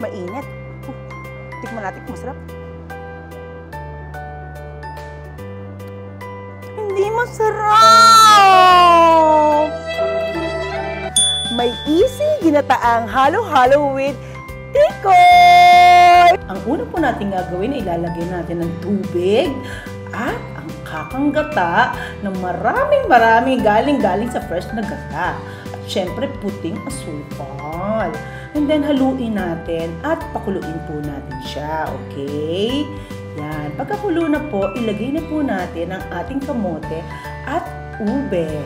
Mainit. Tikman natin kung masarap. Hindi masarap! May easy ginataang halo-halo with tikoy! Ang una po natin gagawin ay ilalagay natin ng tubig at ang kakanggata ng maraming galing sa fresh na gata. At syempre puting asukal. And then haluin natin at pakuluin po natin siya, okay? Yan. Pagkakulo na po, ilagay na po natin ang ating kamote at ube.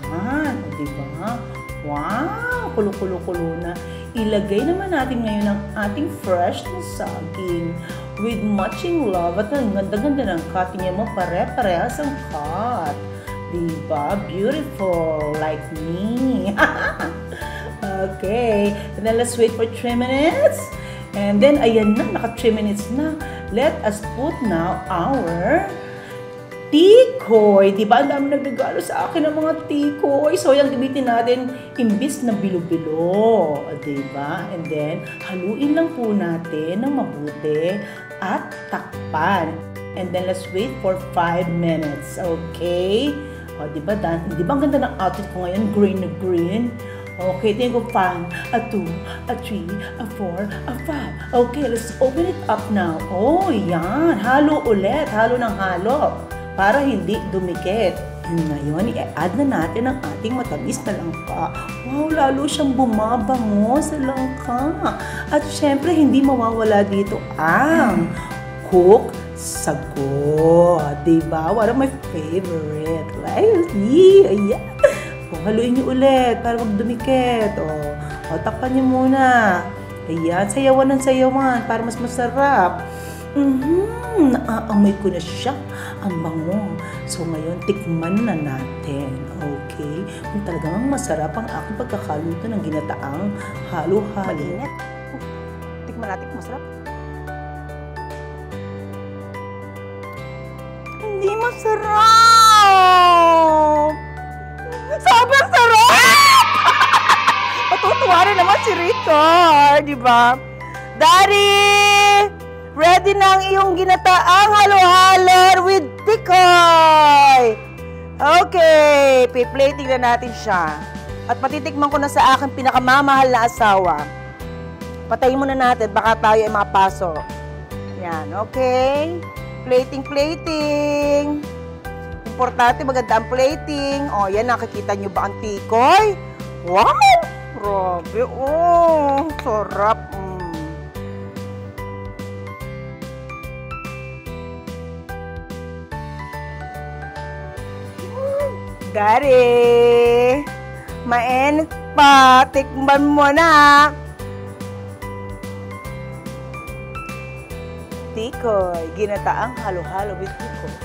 Yan. O, diba? Wow! Kulo-kulo-kulo na. Ilagay naman natin ngayon ang ating fresh na saging with matching love. At ang ganda-ganda ng cutting mo, pare-parehas ang cut. Diba? Beautiful. Like me. Okay. And then let's wait for 3 minutes. And then, ayan na, naka 3 minutes na. Let us put now our tikoy. Diba? Ang dami nagregalo sa akin ng mga tikoy. So, yung gamitin natin, imbis na bilo-bilo. Diba? And then, haluin lang po natin ng mabuti at takpan. And then, let's wait for 5 minutes. Okay? O, diba? Diba ang ganda ng outfit ko ngayon? Green na green. Okay, tingin ko 5, a 2, a 3, a 4, a 5. Okay, let's open it up now. Oh, yan. Halo ulit. Halo ng halo. Para hindi dumikit. And ngayon, i-add na natin ang ating matamis na langka. Wow, lalo siyang bumabango sa langka. At syempre, hindi mawawala dito ang cook sago. Diba? One of my favorite. Right? Yeah. O, haluin niyo ulit para wag dumikit. O, takpan niyo muna. Ayan, sayawan ng sayawan para mas masarap. Naaamoy ko na siya. Ang bango. So, ngayon, tikman na natin. Okay? Kung talagang masarap ang aking pagkakaluto ng ginataang halo-halo. Mainit. Tikman natin kung masarap. Hindi masarap! Sobrang sarap! Matutuwa rin naman si Richard, di ba? Daddy! Ready na ang iyong ginataang halo-halo with tikoy! Okay, piplating na natin siya. At patitikman ko na sa aking pinakamamahal na asawa. Patayin muna natin, baka tayo ay makapaso. Yan, okay? Plating. Importante, maganda ang plating. O, yan, nakikita nyo ba ang tikoy? Wow! Grabe, oh! Sarap. Daddy! Mainit pa. Tikman mo na. Tikoy. Ginataang halo-halo with tikoy.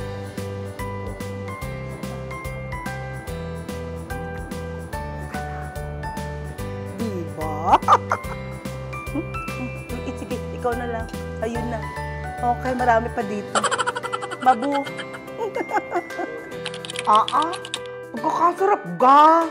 Sige, ikaw na lang. Ayun na. Okay, marami pa dito. Babu. Magkakasarap ga.